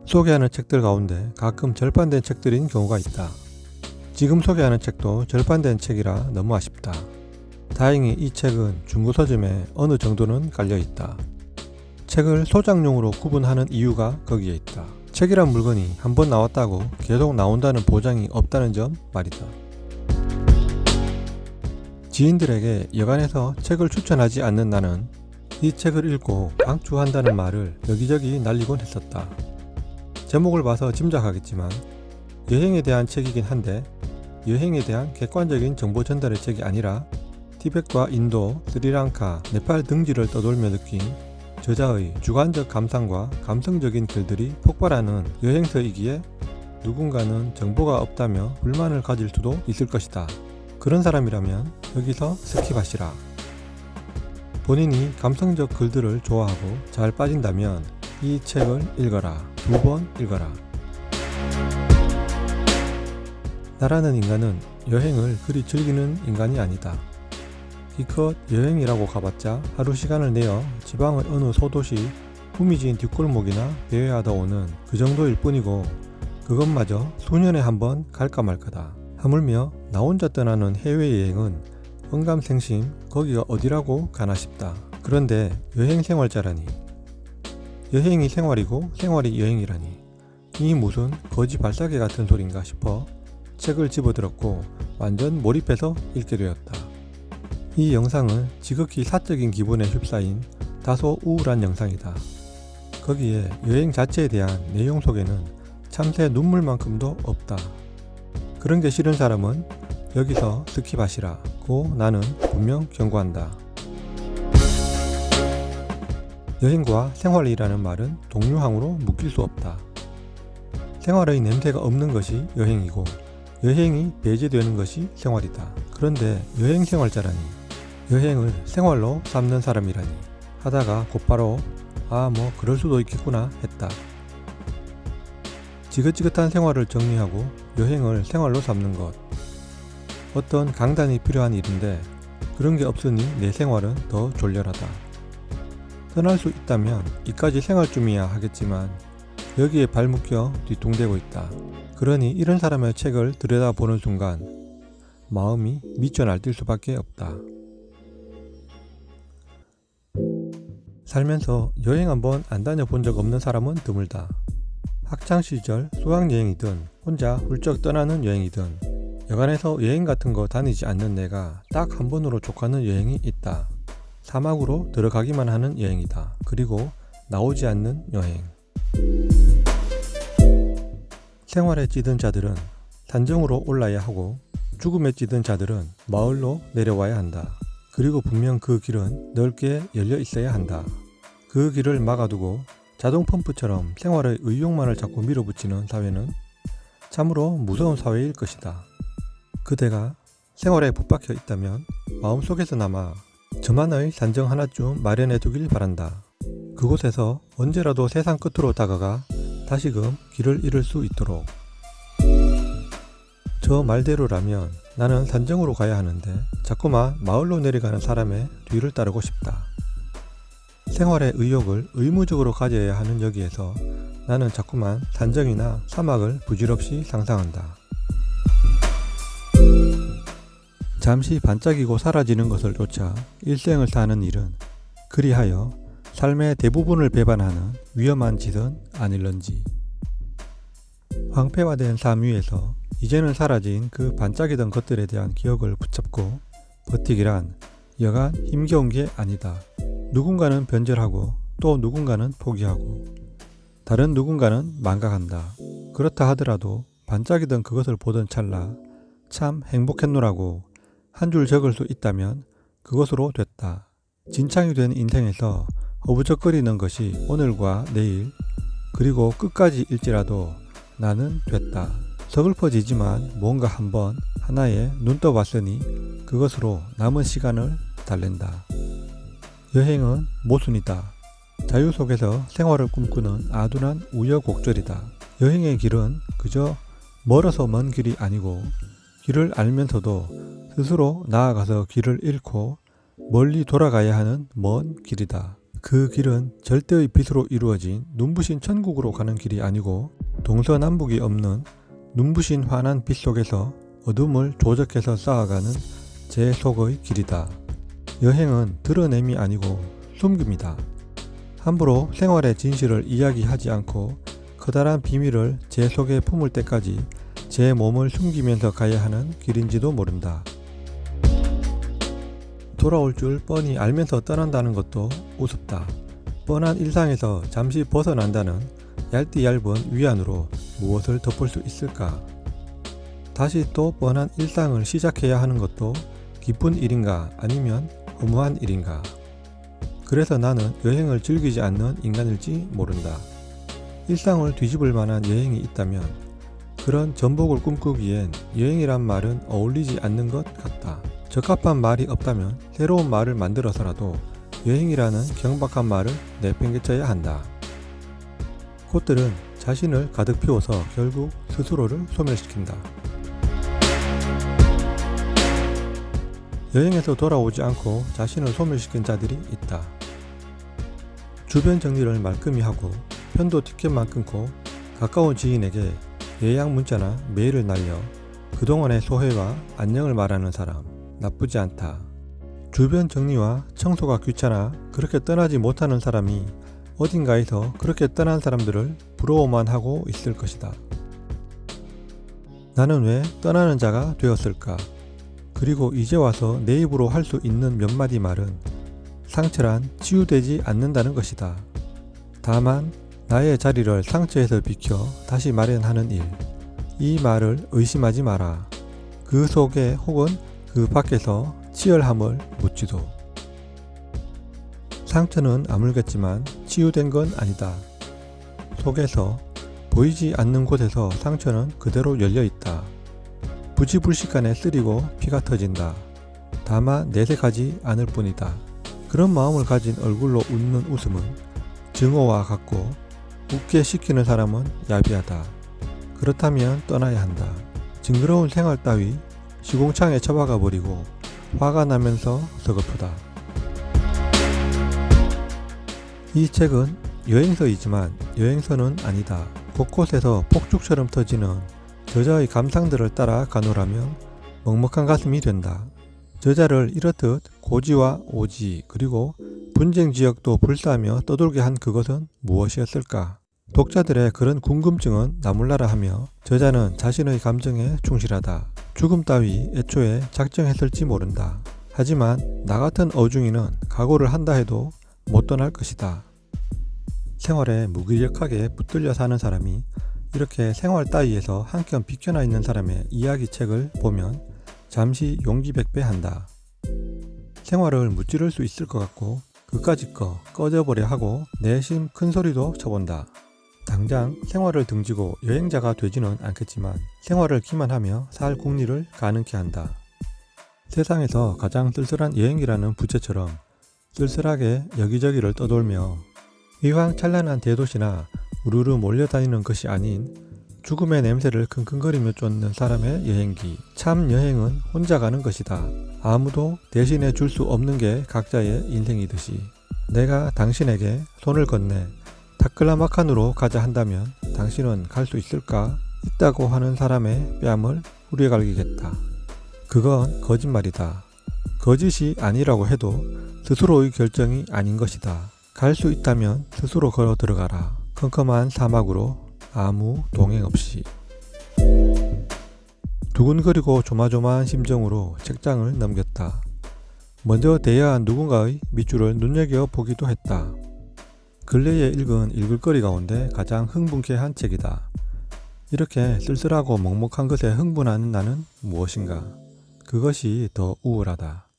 소개하는 책들 가운데 가끔 절판된 책들인 경우가 있다. 지금 소개하는 책도 절판된 책이라 너무 아쉽다. 다행히 이 책은 중고 서점에 어느 정도는 깔려있다. 책을 소장용으로 구분하는 이유가 거기에 있다. 책이란 물건이 한번 나왔다고 계속 나온다는 보장이 없다는 점 말이다. 지인들에게 여간해서 책을 추천하지 않는 나는 이 책을 읽고 강추한다는 말을 여기저기 날리곤 했었다. 제목을 봐서 짐작하겠지만 여행에 대한 책이긴 한데 여행에 대한 객관적인 정보 전달의 책이 아니라 티벳과 인도, 스리랑카, 네팔 등지를 떠돌며 느낀 저자의 주관적 감상과 감성적인 글들이 폭발하는 여행서이기에 누군가는 정보가 없다며 불만을 가질 수도 있을 것이다. 그런 사람이라면 여기서 스킵하시라. 본인이 감성적 글들을 좋아하고 잘 빠진다면 이 책을 읽어라. 2번 읽어라. 나라는 인간은 여행을 그리 즐기는 인간이 아니다. 기껏 여행이라고 가봤자 하루 시간을 내어 지방의 어느 소도시 후미진 뒷골목이나 배회하다 오는 그 정도일 뿐이고 그것마저 수년에 한 번 갈까 말까다. 하물며 나 혼자 떠나는 해외여행은 언감생심 거기가 어디라고 가나 싶다. 그런데 여행 생활자라니. 여행이 생활이고 생활이 여행이라니. 이 무슨 거지 발사계 같은 소린가 싶어 책을 집어들었고 완전 몰입해서 읽게 되었다. 이 영상은 지극히 사적인 기분에 휩싸인 다소 우울한 영상이다. 거기에 여행 자체에 대한 내용 속에는 참새 눈물만큼도 없다. 그런 게 싫은 사람은 여기서 스킵하시라고 나는 분명 경고한다. 여행과 생활이라는 말은 동류항으로 묶일 수 없다. 생활의 냄새가 없는 것이 여행이고 여행이 배제되는 것이 생활이다. 그런데 여행 생활자라니, 여행을 생활로 삼는 사람이라니 하다가 곧바로 뭐 그럴 수도 있겠구나 했다. 지긋지긋한 생활을 정리하고 여행을 생활로 삼는 것. 어떤 강단이 필요한 일인데 그런 게 없으니 내 생활은 더 졸렬하다. 떠날 수 있다면 이까지 생활쯤이야 하겠지만 여기에 발묶여 뒤뚱대고 있다. 그러니 이런 사람의 책을 들여다보는 순간 마음이 미쳐 날뛸 수밖에 없다. 살면서 여행 한번 안 다녀본 적 없는 사람은 드물다. 학창시절 수학여행이든 혼자 훌쩍 떠나는 여행이든 여간해서 여행 같은 거 다니지 않는 내가 딱 한 번으로 족하는 여행이 있다. 사막으로 들어가기만 하는 여행이다. 그리고 나오지 않는 여행. 생활에 찌든 자들은 산정으로 올라야 하고 죽음에 찌든 자들은 마을로 내려와야 한다. 그리고 분명 그 길은 넓게 열려 있어야 한다. 그 길을 막아두고 자동 펌프처럼 생활의 의욕만을 자꾸 밀어붙이는 사회는 참으로 무서운 사회일 것이다. 그대가 생활에 붙박혀 있다면 마음속에서나마 저만의 산정 하나쯤 마련해 두길 바란다. 그곳에서 언제라도 세상 끝으로 다가가 다시금 길을 잃을 수 있도록. 저 말대로라면 나는 산정으로 가야 하는데 자꾸만 마을로 내려가는 사람의 뒤를 따르고 싶다. 생활의 의욕을 의무적으로 가져야 하는 여기에서 나는 자꾸만 산정이나 사막을 부질없이 상상한다. 잠시 반짝이고 사라지는 것을 쫓아 일생을 사는 일은 그리하여 삶의 대부분을 배반하는 위험한 짓은 아닐런지. 황폐화된 삶 위에서 이제는 사라진 그 반짝이던 것들에 대한 기억을 붙잡고 버티기란 여간 힘겨운 게 아니다. 누군가는 변절하고 또 누군가는 포기하고 다른 누군가는 망각한다. 그렇다 하더라도 반짝이던 그것을 보던 찰나 참 행복했노라고 한 줄 적을 수 있다면 그것으로 됐다. 진창이 된 인생에서 허부적거리는 것이 오늘과 내일 그리고 끝까지 일지라도 나는 됐다. 서글퍼지지만 뭔가 한번 하나에 눈 떠봤으니 그것으로 남은 시간을 달랜다. 여행은 모순이다. 자유 속에서 생활을 꿈꾸는 아둔한 우여곡절이다. 여행의 길은 그저 멀어서 먼 길이 아니고 길을 알면서도 스스로 나아가서 길을 잃고 멀리 돌아가야 하는 먼 길이다. 그 길은 절대의 빛으로 이루어진 눈부신 천국으로 가는 길이 아니고 동서남북이 없는 눈부신 환한 빛 속에서 어둠을 조적해서 쌓아가는 제 속의 길이다. 여행은 드러냄이 아니고 숨깁니다. 함부로 생활의 진실을 이야기하지 않고 커다란 비밀을 제 속에 품을 때까지 제 몸을 숨기면서 가야 하는 길인지도 모른다. 돌아올 줄 뻔히 알면서 떠난다는 것도 우습다. 뻔한 일상에서 잠시 벗어난다는 얇디 얇은 위안으로 무엇을 덮을 수 있을까? 다시 또 뻔한 일상을 시작해야 하는 것도 기쁜 일인가 아니면 허무한 일인가? 그래서 나는 여행을 즐기지 않는 인간일지 모른다. 일상을 뒤집을 만한 여행이 있다면 그런 전복을 꿈꾸기엔 여행이란 말은 어울리지 않는 것 같다. 적합한 말이 없다면 새로운 말을 만들어서라도 여행이라는 경박한 말을 내팽개쳐야 한다. 꽃들은 자신을 가득 피워서 결국 스스로를 소멸시킨다. 여행에서 돌아오지 않고 자신을 소멸시킨 자들이 있다. 주변 정리를 말끔히 하고 편도 티켓만 끊고 가까운 지인에게 예약 문자나 메일을 날려 그동안의 소회와 안녕을 말하는 사람, 나쁘지 않다. 주변 정리와 청소가 귀찮아 그렇게 떠나지 못하는 사람이 어딘가에서 그렇게 떠난 사람들을 부러워만 하고 있을 것이다. 나는 왜 떠나는 자가 되었을까? 그리고 이제 와서 내 입으로 할 수 있는 몇 마디 말은 상처란 치유되지 않는다는 것이다. 다만 나의 자리를 상처에서 비켜 다시 마련하는 일. 이 말을 의심하지 마라. 그 속에 혹은 그 밖에서 치열함을 묻지도. 상처는 아물겠지만 치유된 건 아니다. 속에서 보이지 않는 곳에서 상처는 그대로 열려있다. 부지불식간에 쓰리고 피가 터진다. 다만 내색하지 않을 뿐이다. 그런 마음을 가진 얼굴로 웃는 웃음은 증오와 같고 웃게 시키는 사람은 야비하다. 그렇다면 떠나야 한다. 징그러운 생활 따위 시궁창에 처박아 버리고 화가 나면서 서글프다. 이 책은 여행서이지만 여행서는 아니다. 곳곳에서 폭죽처럼 터지는 저자의 감상들을 따라 가노라면 먹먹한 가슴이 된다. 저자를 이렇듯 고지와 오지 그리고 분쟁 지역도 불사하며 떠돌게 한 그것은 무엇이었을까? 독자들의 그런 궁금증은 나몰라라 하며 저자는 자신의 감정에 충실하다. 죽음 따위 애초에 작정했을지 모른다. 하지만 나 같은 어중이는 각오를 한다 해도 못 떠날 것이다. 생활에 무기력하게 붙들려 사는 사람이 이렇게 생활 따위에서 한켠 비켜나 있는 사람의 이야기책을 보면 잠시 용기백배한다. 생활을 무찌를 수 있을 것 같고 그까짓 거 꺼져버려 하고 내심 큰 소리도 쳐본다. 당장 생활을 등지고 여행자가 되지는 않겠지만 생활을 기만하며 살 궁리를 가능케 한다. 세상에서 가장 쓸쓸한 여행이라는 부채처럼 쓸쓸하게 여기저기를 떠돌며 휘황찬란한 대도시나 우르르 몰려다니는 것이 아닌 죽음의 냄새를 킁킁거리며 쫓는 사람의 여행기. 참 여행은 혼자 가는 것이다. 아무도 대신해 줄 수 없는 게 각자의 인생이듯이. 내가 당신에게 손을 건네 타클라마칸으로 가자 한다면 당신은 갈 수 있을까? 있다고 하는 사람의 뺨을 후려갈기겠다. 그건 거짓말이다. 거짓이 아니라고 해도 스스로의 결정이 아닌 것이다. 갈 수 있다면 스스로 걸어 들어가라. 컴컴한 사막으로 아무 동행 없이. 두근거리고 조마조마한 심정으로 책장을 넘겼다. 먼저 대여한 누군가의 밑줄을 눈여겨보기도 했다. 근래에 읽은 읽을거리 가운데 가장 흥분케 한 책이다. 이렇게 쓸쓸하고 먹먹한 것에 흥분하는 나는 무엇인가? 그것이 더 우울하다.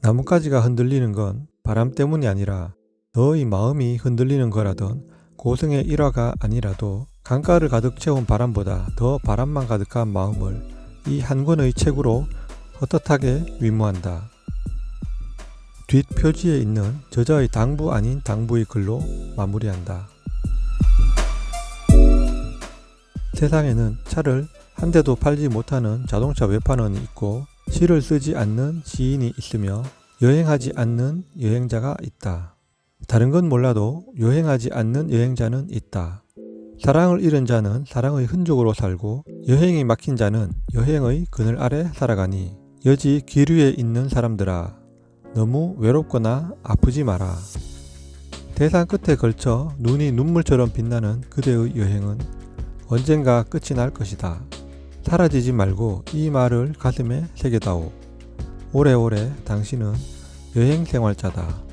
나뭇가지가 흔들리는 건 바람 때문이 아니라 너의 마음이 흔들리는 거라던 고성의 일화가 아니라도 강가를 가득 채운 바람보다 더 바람만 가득한 마음을 이 한 권의 책으로 헛헛하게 위무한다. 뒷표지에 있는 저자의 당부 아닌 당부의 글로 마무리한다. 세상에는 차를 한 대도 팔지 못하는 자동차 외판원이 있고 시를 쓰지 않는 시인이 있으며 여행하지 않는 여행자가 있다. 다른 건 몰라도 여행하지 않는 여행자는 있다. 사랑을 잃은 자는 사랑의 흔적으로 살고 여행이 막힌 자는 여행의 그늘 아래 살아가니 여지 길 위에 있는 사람들아 너무 외롭거나 아프지 마라. 대상 끝에 걸쳐 눈이 눈물처럼 빛나는 그대의 여행은 언젠가 끝이 날 것이다. 사라지지 말고 이 말을 가슴에 새겨다오. 오래오래 당신은 여행 생활자다.